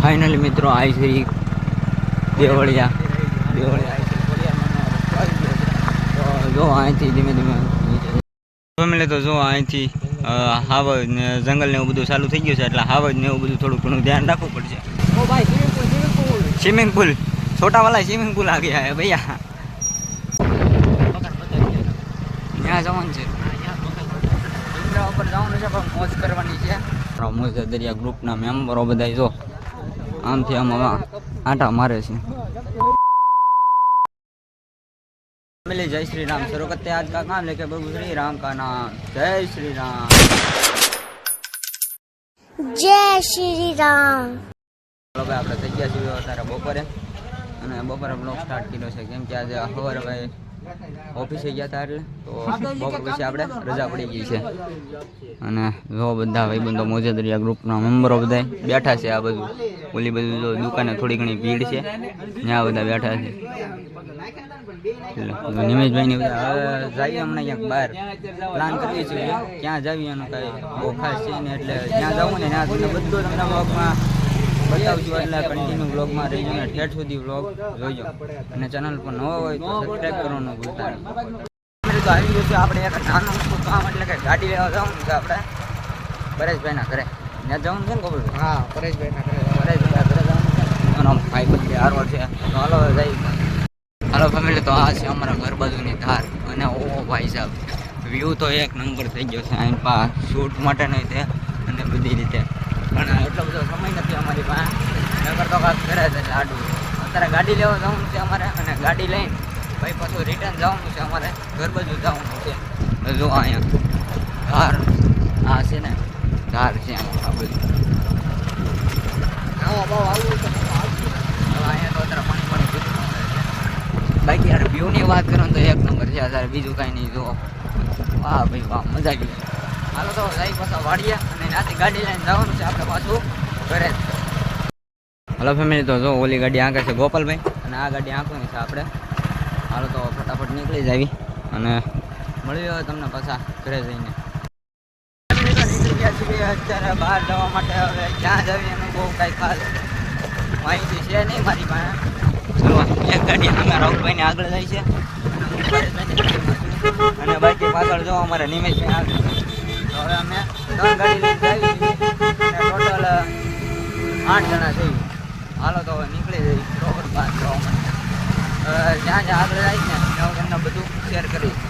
Finally मित्रों आई श्री देवलिया जो आई थी धीमे धीमे मिले तो जो आई थी हावज ने जंगल ने બધું ચાલુ થઈ ગયું છે એટલે હાવજ ને એવું બધું થોડું ઘણું ધ્યાન રાખવું પડશે। ओ भाई स्विमिंग पूल छोटा वाला स्विमिंग पूल आ गया है भैया। यहाँ जवान છે ઉપર જવાનું છે પણ મોજ કરવાની છે। મોજ દરિયા ગ્રુપના મેમ્બરો બધા જો આમથી આમ આટા મારે છે। मिले जय श्री राम शुरू करते आज का काम लेके प्रभु श्री राम का नाम। जय श्री राम जय श्री राम। चलो भाई આપણે થઈ ગયા છીએ અત્યારે બપોરે અને બપોરે બ્લોગ સ્ટાર્ટ કર્યો છે કેમ કે આજે સવારે ભાઈ ઓફિસે ગયા હતા એટલે તો બપોર પછી આપણે રજા પડી ગઈ છે અને જો બધા ભાઈબંધો મોજે દરિયા ગ્રુપના મેમ્બરો બધા બેઠા છે। આ બધું ઓલી બધું જો દુકાને થોડી ઘણી ભીડ છે ત્યાં બધા બેઠા છે। નિમેશભાઈ ને બધા જઈએ અમને ક્યાંક બહાર પ્લાન કરીએ છીએ ક્યાં જઈએ એનું કઈ બહુ ખાસ છે ને એટલે ત્યાં જવું ને ત્યાં તમને બધું તમને બ્લોગમાં બતાવજો એટલે કન્ટિન્યુ બ્લોગમાં રહીજો ને ઠેઠ સુધી બ્લોગ જોઈજો અને ચેનલ પર નવો હોય તો સબસ્ક્રાઈબ કરવાનું ભૂલતા નહીં। તો આવી ગયું છે આપણે એક નાનું કામ એટલે કે ગાડી લેવા જવાનું છે આપણે પરેશભાઈના ઘરે ત્યાં જવાનું છે ને ખબર? હા પરેશભાઈના ઘરે ઘરે જવાનું છે એનો ભાઈ બધી હારવાર છે તો હાલો જઈ। હાલો ફેમિલી તો આ છે અમારા ઘર બાજુની ધાર અને ઓ ભાઈ સાહેબ વ્યૂ તો એક નંબર થઈ ગયો છે અહીં પા શૂટ માટે નહીં તે અને બધી રીતે પણ એટલો બધો સમય નથી અમારી પાસે નગર તો કાંક કરે છે આડું અત્યારે ગાડી લેવા જવાનું છે અમારે અને ગાડી લઈને ભાઈ પાછું રિટર્ન જવાનું છે અમારે ઘર બાજુ જવાનું છે। જો અહીંયા ધાર આ છે ને ધાર છે આ બધું અહીંયા તો અત્યારે પાણી બાકી યાર વ્યૂની વાત કરો તો એક નંબર છે અત્યારે બીજું કાંઈ નહીં। જો વાહ ભાઈ વાહ મજા આવી ગઈ। હાલો તો જઈ પાછા વાડીએ અને ત્યાંથી ગાડી લઈને જવાનું છે આપણે પાછું ઘરે। હલો ફેમિલી તો જો ઓલી ગાડી આંકે છે ગોપાલભાઈ અને આ ગાડી આંકવાની છે આપણે। હાલો તો ફટાફટ નીકળી જાવી અને મળ્યું હવે તમને પાછા ઘરે જઈને। નીકળી ગયા છીએ અત્યારે બહાર જવા માટે। હવે ક્યાં જવી એનું બહુ કાંઈ ખાસ માહિતી છે નહીં મારી પાસે। ચલો એક ગાડી અમે રાહુલભાઈ ને આગળ જાય છે અને બાકી પાછળ જો અમારે નિમેશભાઈ આગળ। તો હવે અમે 3 ગાડી લઈને જઈએ અને ટોટલ 8 જણા છીએ। હાલો તો હવે નીકળી જઈએ બરોબર બહાર જવા માટે। જ્યાં જ્યાં આગળ જાય ને ત્યાં તમને બધું શેર કરીશ।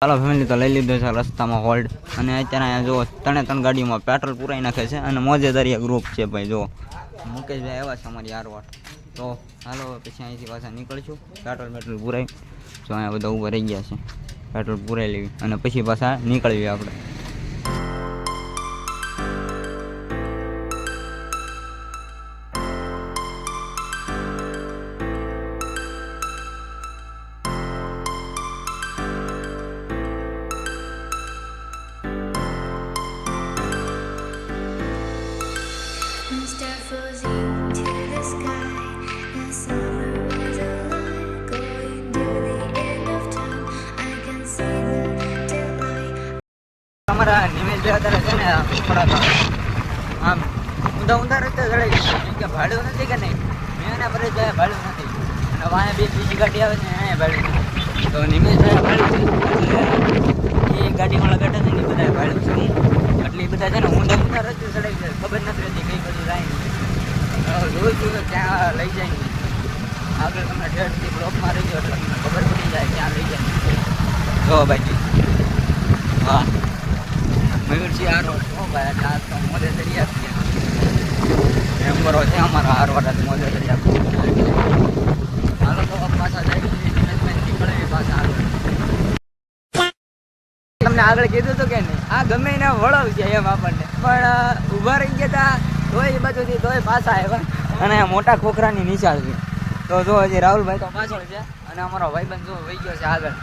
ચાલો ફેમિલી તો લઈ લીધો છે રસ્તામાં હોલ્ડ અને અત્યારે અહીંયા જો 3 ગાડીમાં પેટ્રોલ પુરાઈ નાખે છે અને મોજે દરિયા ગ્રુપ છે ભાઈ। જો મુકેશભાઈ આવ્યા છે અમારી હારવાર તો હાલો પછી અહીંથી પાછા નીકળશું પેટ્રોલ પુરાઈ જો અહીંયા બધા ઊભા રહી ગયા છે પેટ્રોલ પુરાઈ લેવી અને પછી પાછા નીકળવી આપણે। અમારા નિમેશભાઈ અત્યારે છે ને થોડાક આમ ઊંધા રસ્તે ચડાવી કે ભાડું નથી કે નહીં મેં એના પર જાય ભાડું નથી અને વાંહે બીજી ગાડી આવે છે એને ભાડું નથી તો નિમેશભાઈ ભાડું છે એટલે એ ગાડીમાં લગાડે છે ને બધા ભાડું છે એટલે એ બધા છે ને ઊંધા રસ્તે ચડાવી જાય ખબર નથી રહેતી કઈ બધું જાય જોઈ છું તો ત્યાં લઈ જાય આગળ તમને ઠેઠથી બ્લોકમાં રહી ગયો એટલે તમને ખબર પડી જાય ક્યાં લઈ જાય। જો બાકી હા મયુરસિંહ હારવાડ ભાઈ આ તો મોજે દરિયા મેમ્બરો છે અમારા હારવાડ મોજે દરિયા। હાલો તો પાછા જાય નીકળે પાછા આગળ। તમને આગળ કીધું હતું કે નહીં આ ગમે એને વળવશે એમ આપણને પણ ઊભા રહી ગયા હતા તોય એ બાજુથી તોય પાછા આવ્યા અને મોટા ખોખરાની નિશાળ છે। તો જો હજી રાહુલભાઈ તો પાછળ છે અને અમારો ભાઈબંધ જો વહી ગયો છે આગળ।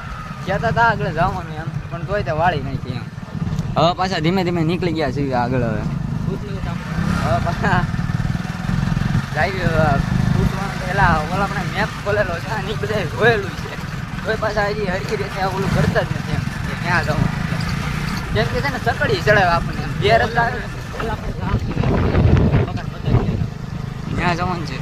કહેતા હતા આગળ જવાનું એમ પણ તોય તે વાળી નાખી એમ। હવે પાછા ધીમે ધીમે નીકળી ગયા છીએ આગળ। હવે હવે પાછા જાય ફૂટવાનું પહેલા ઓલા આપણે મેપ ખોલેલો છે અને એ બધા જોયેલું છે તોય પાછા હજી હરખી રીતે ઓલું કરતા જ નથી એમ કે ક્યાં જવું જેમ કે છે ને ચકડી ચડાવે આપણને એમ બે રસ્તા ત્યાં જવાનું છે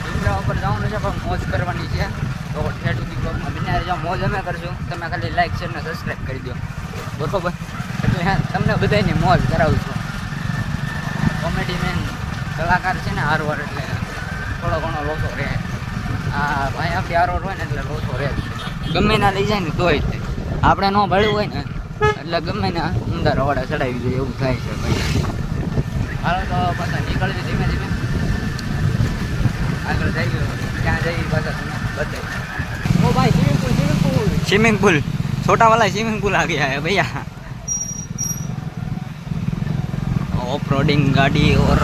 ડુંગરા ઉપર જવાનું છે પણ મોજ કરવાની છે તો ઠેઠ સુધી બ્લોગમાં બિના રહેજો મોજ અમે કરશું તમે ખાલી લાઈક શેર ને સબસ્ક્રાઈબ કરી દો બરોબર એટલે તમને બધાની મોજ કરાવું છું કોમેડી મેન કલાકાર છે ને હારવાર એટલે થોડો ઘણો લોચો રહે હા ભાઈ આપણી હારવાર હોય ને એટલે લોચો રહે ગમે ના લઈ જાય ને તોય તે આપણે ન ભળ્યું હોય ને એટલે ગમે ને ઊંધા રવાડા ચડાવી દઈએ એવું થાય છે ભાઈ હાલો તો પાછા નીકળવી ધીમે ધીમે આગળ જઈએ ક્યાં જઈએ પાછા તમને બતાવી ઓ ભાઈ स्विमिंग पूल छोटा वाला स्विमिंग पूल आ गया है भैया ऑफ रोडिंग गाड़ी और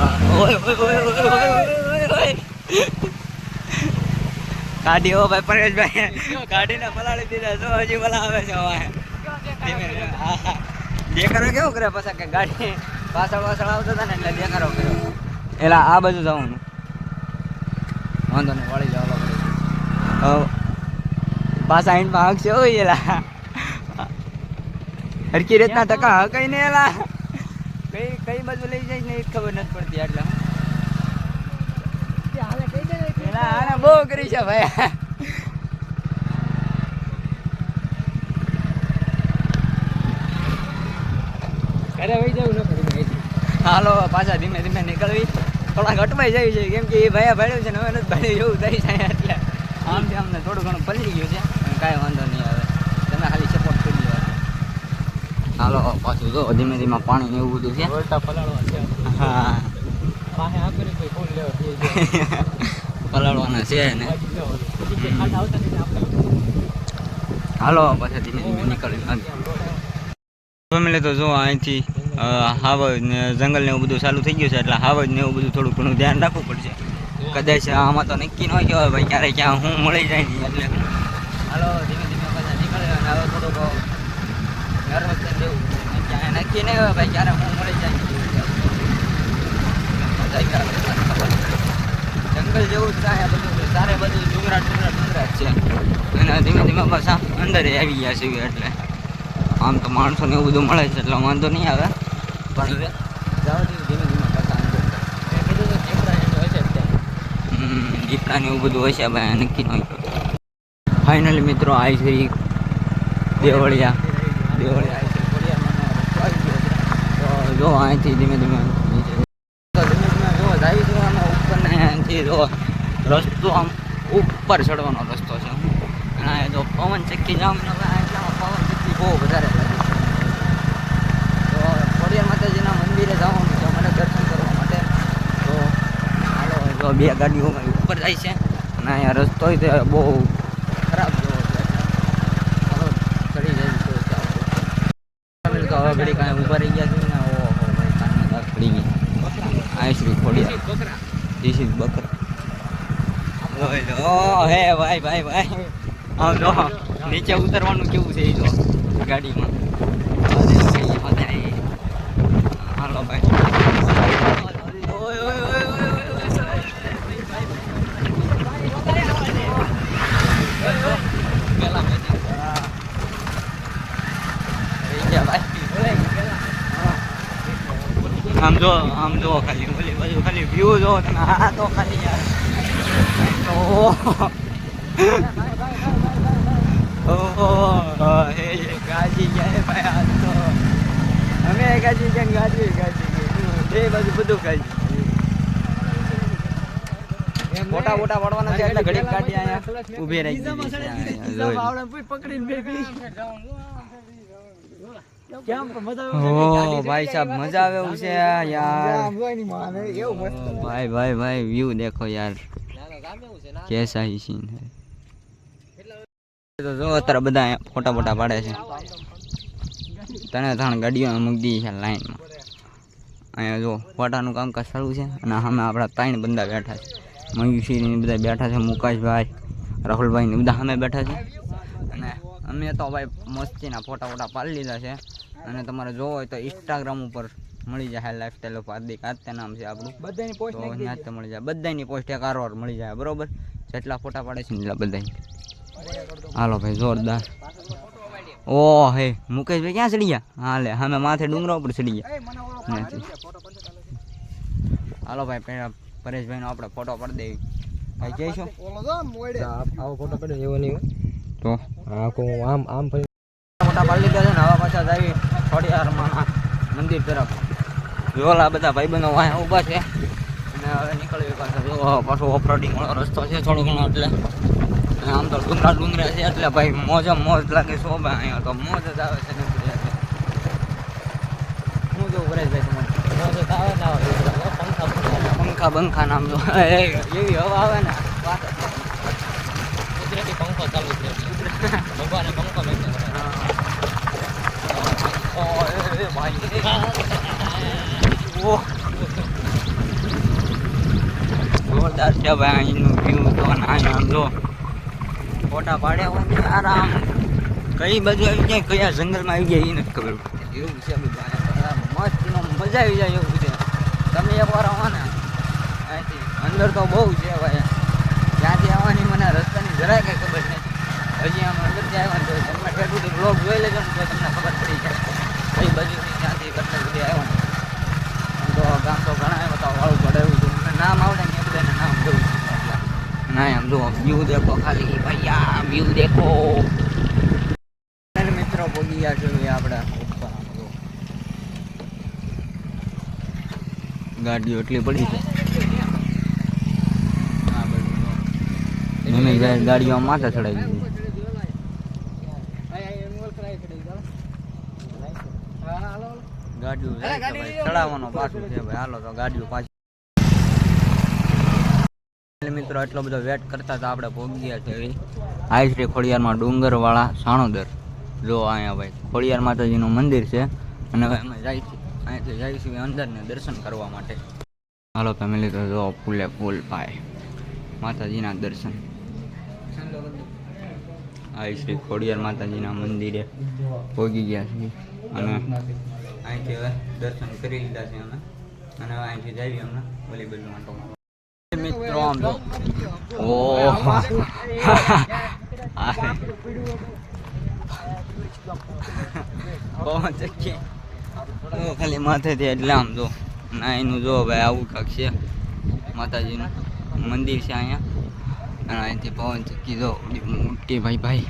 गाड़ी हो भाई परेश भाई गाड़ी ने पलाળી દીધા જો હજી ભલા આવે છે હવે દેખાડો કેવું કરે પાછા કે ગાડી પાછળ આવતા હતા ને એટલે દેખાડો કર્યો એલા આ બાજુ જવાનું વાંધો નહીં વળી જાવ પાછા આઈન માં હકશે હોય એલા હરકી રીતના ટકા હકાઈ ને એલા કઈ બાજુ લઈ જાય ને એ ખબર નથી પડતી એટલે એલા આને બહુ કરી છે ભાઈ ઘરે વહી જવું ન કરી હાલો પાછા ધીમે ધીમે નીકળવી થોડાક અટવાઈ જાય છે કેમ કે એ ભાઈ ભાડ્યું છે ને હવે નથી ભાડ્યું એવું થઈ જાય એટલે આમથી અમને થોડું ઘણું પલળી ગયું છે કાંઈ વાંધો નહીં આવે તમે ખાલી સપોર્ટ કરી દો હાલો પાછું જો ધીમે ધીમે પાણી ને એવું બધું છે હા પલાળવાના છે ને હાલો પાછા ધીમે ધીમે નીકળી ફેમિલી તો જો અહીંથી હાવજ ને જંગલ ને એવું બધું ચાલુ થઈ ગયું છે એટલે હાવજ ને એવું બધું થોડું ઘણું ધ્યાન રાખવું પડશે કદાચ આમાં તો નક્કી ન કહેવાય ભાઈ ક્યારે ક્યાં હું મળી જાય નહીં એટલે હાલો ધીમે ધીમે પાછા નીકળે અને હવે થોડુંક નર્વસ થઈ જવું ક્યાં નક્કી નહીં હોય ભાઈ ક્યારે હું મળી જાય જંગલ જેવું જ થાય બધું સારે બધું ડુંગરા જ છે અને ધીમે ધીમે પાછા અંદર આવી ગયા છે એટલે આમ તો માણસોને એવું બધું મળે છે એટલે વાંધો નહીં આવે પણ હવે જવા દઈએ ધીમે ધીમે પાછા અંદર દીપડા ને એવું બધું હોય છે ભાઈ નક્કી ન ફાઇનલી મિત્રો આવી છે દેવળિયા આવી છે તો જો અહીંથી ધીમે ધીમે નીચે તો ધીમે ધીમે જો આવી જવાનો ઉપર ને અહીંથી જો રસ્તો આમ ઉપર ચડવાનો રસ્તો છે અને જો પવન ચક્કી જામ ને એટલામાં પવન ચક્કી બહુ વધારે લાગે તો ખોડિયાર માતાજીના મંદિરે જવાનું છે મને દર્શન કરવા માટે તો હાલો જો બે ગાડીઓ ઉપર જાય છે અને અહીંયા રસ્તો બહુ ખરાબ જેવો છે ચાલો ચડી જાય તો હવે ઘડી કાંઈ ઊભા રહી ગયા છે ને ઓહો ભાઈ કાનની દાગ પડી ગઈ આ શ્રી ખોડિયાર ધીસ ઇઝ બકરા ઓ હે ભાઈ ભાઈ ભાઈ આમ જો નીચે ઉતરવાનું કેવું છે એ જો ગાડીમાં હાલો ભાઈ આમ જો ખાલી ઓલી બાજુ ખાલી વ્યૂ જો તમે આ તો ખાલી યાર હે ગાજી ગયા ભાઈ આ તો અમે ગાજી ગયા ગાજી એ બાજુ બધું ગાજી મોટા પડવાના છે એટલે ઘડી ગાડી અહીંયા ઊભી રહી ગઈ છે ઓ ભાઈ સાહેબ મજા આવે એવું છે યાર ભાઈ વ્યૂ દેખો યાર કેસા હી સીન હે તો જો અત્યારે બધા ફોટા પાડે છે ત્રણ ગાડીઓ મૂકી દીધી છે લાઈનમાં અહીંયા જો ફોટાનું કામકાજ ચાલુ છે અને સામે આપણા ત્રણ બંદા બેઠા છે મયુષી બધા બેઠા છે મુકાશભાઈ રાહુલભાઈ ને બધા સામે બેઠા છે અને અમે તો ભાઈ મસ્તીના ફોટા પાડી લીધા છે અને તમારે જોવો હોય તો ઇન્સ્ટાગ્રામ ઉપર મળી જાય લાઈફસ્ટાઈલ ઓફ હાર્દિક આત્યા નામ છે આપણું બધાની પોસ્ટ તો નાખી ત્યાં તો મળી જાય બધાની પોસ્ટ એક આરવાર મળી જાય બરોબર જેટલા ફોટા પાડે છે ને એટલા બધા હાલો ભાઈ જોરદાર ઓ હે મુકેશભાઈ ક્યાં ચડી ગયા હા લે અમે માથે ડુંગરા ઉપર ચડી ગયા નથી. હાલો ભાઈ પહેલા પરેશભાઈનો આપણે ફોટો પાડી દેવી કઈ કહીશું આવો ફોટો પડ્યો એવો નહીં તો આખું આમ ફોટા પાડી લીધા છે ને હવા પાછા આવી ખોડિયારમાં મંદિર તરફ જોલા બધા ભાઈબંધો અહીંયા ઊભા છે અને હવે નીકળવી પાછા જો પાછો ઓફરોડિંગ વાળો રસ્તો છે થોડો ઘણો એટલે અને આમ તો ડુંગરા છે એટલે ભાઈ મોજ લાગે શોભા અહીંયા તો મોજ જ આવે છે હું જો પરેશભાઈ તમારે પંખા બંખા નામ જો એવી હવા આવે ને વાત કુદરતી પંખો ચાલુ છે ભગવાને પંખો જોરદાર છે ભાઈ અહીંનું વ્યૂ તો આમ જો ફોટા પાડ્યા હોય ને આરામ કઈ બાજુ આવી જાય કયા જંગલમાં આવી જાય એ નથી ખબર એવું છે મસ્ત મજા આવી જાય એવું છે તમે એકવાર આવો ને અહીંથી અંદર તો બહુ છે ભાઈ ત્યાંથી આવવાની મને રસ્તાની જરાય કંઈ ખબર નથી હજી આમ અંદરથી આવ્યા તો તમે ઠેઠ સુધી બ્લોગ જોઈ લેજો ને તો તમને ખબર પડી જાય કઈ બાજુથી ત્યાંથી કેટલા સુધી આવ્યા તો ગામ તો ઘણા આવ્યા તો વાળું ચડાવ્યું હતું મને નામ આવડે ને એ બધાને નામ જોયું ના એમ જો વ્યૂ દેખો ખાલી ભૈયા વ્યૂ દેખો મિત્રો પોગી ગયા જોઈએ આપણે ગાડીઓ એટલી પડી છે ગાડીઓ માથે ચડાવી દીધી ગાડીઓ ચડાવવાનો પાછું છે ભાઈ હાલો તો ગાડીઓ પાછી મિત્રો એટલો બધો વેટ કરતા હતા આપણે પહોંચી ગયા છે આઈ શ્રી ખોડિયારમાં ડુંગરવાળા સાણોદર જો અહીંયા ભાઈ ખોડિયાર માતાજીનું મંદિર છે અને હવે અમે અહીંથી જઈશું અંદરને દર્શન કરવા માટે હાલો ફેમિલી તો જો ફૂલે ફૂલ ભાઈ માતાજીના દર્શન આઈ શ્રી ખોડિયાર માતાજીના મંદિરે પહોંચી ગયા છીએ અને અહીંથી હવે દર્શન કરી લીધા છે અમે અને હવે અહીંથી જઈએ અમને વોલીબોલ માટો મિત્રો આમ જો ખાલી માથેથી એટલે આમ જો ના એનું જો ભાઈ આવું કાંક છે માતાજીનું મંદિર છે અહીંયા અને અહીંથી પવન ચક્કી જો મોટી ભાઈ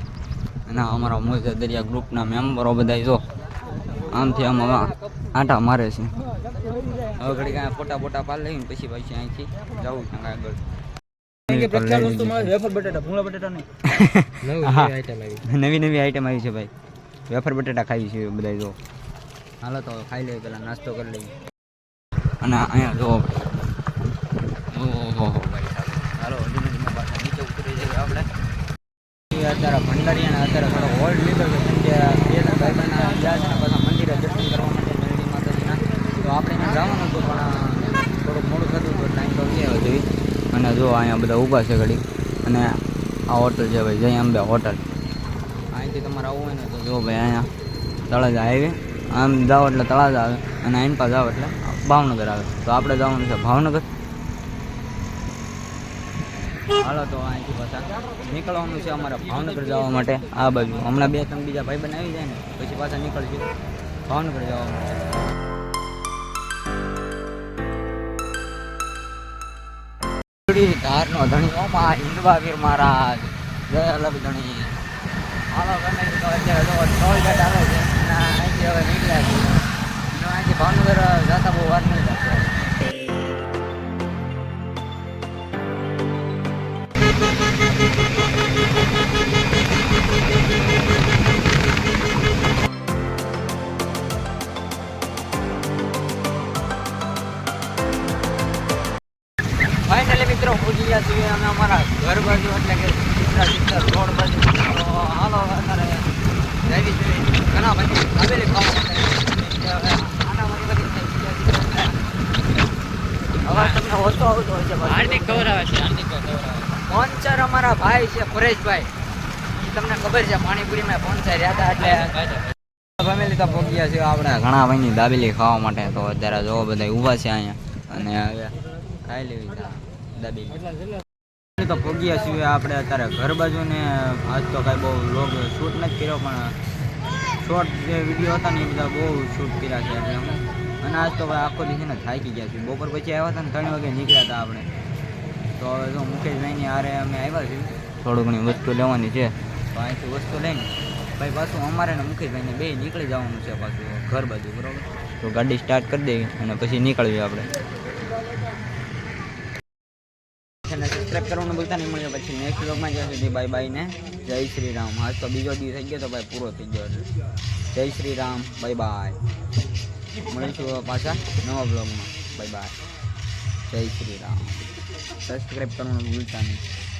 અને અમારા મોજા દરિયા ગ્રુપના મેમ્બરો બધા જો આમથી આમ આંટા મારે છે હવે ઘડી કાંઈ ફોટા પાડી લઈને પછી અહીંથી જવું છે આગળ નવી આઈટમ આવી છે ભાઈ વેફર બટેટા ખાઈ છે બધા જો હાલો તો ખાઈ લઈએ પેલા નાસ્તો કરી લઈએ અને અહીંયા જો ઓહો ભાઈ હાલો ધીમે ધીમે પાછા નીચે ઉતરી જઈએ આપણે અત્યારે ભંડારી અને અત્યારે થોડો હોલ્ડ લીધો છે કેમ કે બે ભાઈબંધના ગયા છે પાછા મંદિરે દર્શન કરવા માટે મેરડી માતાજીના તો આપણે ત્યાં જવાનું હતું પણ થોડુંક મોડું થતું હતું ટાઈમ તો ગયા જોઈએ અને જો અહીંયા બધા ઊભા છે ઘડી અને આ હોટલ છે ભાઈ જય અંબે હોટલ અહીંથી તમારે આવવું હોય ને તો જો ભાઈ અહીંયા તળાજા હાઈવે આમ જાઓ એટલે તળાજા આવે અને આઈન પા જાઓ એટલે ભાવનગર આવે તો આપણે જવાનું છે ભાવનગર હાલો તો અહીંથી પાછા નીકળવાનું છે અમારે ભાવનગર જવા માટે આ બાજુ હમણાં 2-3 બીજા ભાઈબંધ આવી જાય ને પછી પાછા નીકળશું ભાવનગર જવા માટે ધારનો ધણી ઓમાં હિન્દવાવીર મહારાજ જય અલગ ધણી હાલો ગમે તો અત્યારે જો ટોલ ગેટ આવે છે અને અહીંથી હવે નીકળ્યા છે અને અહીંથી ભાવનગર જતા બહુ વાર નહીં લાગશે ફાઇનલી મિત્રો પહોંચી ગયા છીએ અમે અમારા ઘર બાજુ એટલે કે સિત્તર રોડ બાજુ તો હાલો અત્યારે જઈ છીએ ઘણા ભાઈ આવેલી ખાવા માટે આનામાંથી બધી હવે તમને ઓછો આવતો હોય છે હાર્દિક ખવડાવે છે સ્પોન્સર અમારા ભાઈ છે પરેશભાઈ તમને ખબર છે પાણીપુરીમાં સ્પોન્સર રહ્યા હતા એટલે ફેમિલી તો પહોંચ્યા છે આપણે ઘણા ભાઈની દાબેલી ખાવા માટે. તો અત્યારે જો બધા ઊભા છે અહીંયા અને હવે ખાઈ લેવી દાબેલી. તો પહોંચ્યા છીએ આપણે અત્યારે ઘર બાજુ ને આજ તો કાંઈ બહુ લોગ શૂટ નથી કર્યો પણ શોર્ટ જે વિડીયો હતા ને એ બધા બહુ શૂટ કર્યા છે એટલે અમે. અને આજ તો ભાઈ આખો દિવસ ને થાકી ગયા છીએ. બપોર પછી આવ્યા હતા ને 3 વાગે નીકળ્યા હતા આપણે. તો હવે જો મુકેશભાઈની હારે અમે આવ્યા છીએ, થોડું ઘણી વસ્તુ લેવાની છે. તો અહીંથી વસ્તુ લઈને ભાઈ પાછું અમારે ને મુકેશભાઈને બે નીકળી જવાનું છે પાછું ઘર બાજુ, બરાબર. તો ગાડી સ્ટાર્ટ કરી દેવી અને પછી નીકળવી આપણે. સબસ્ક્રાઈબ કરવાનું ભૂલતા નહીં. મળીએ પછી નેક્સ્ટ વ્લોગમાં. જ્યાં સુધી બાય બાય ને જય શ્રી રામ. આજ તો બીજો દિવસ થઈ ગયો તો ભાઈ પૂરો થઈ ગયો એટલે જય શ્રી રામ, બાય બાય. મળીશું પાછા નવા બ્લોગમાં. બાય બાય, જય શ્રી રામ. સબસ્ક્રાઈબ કરવાનું ભૂલતા નહીં.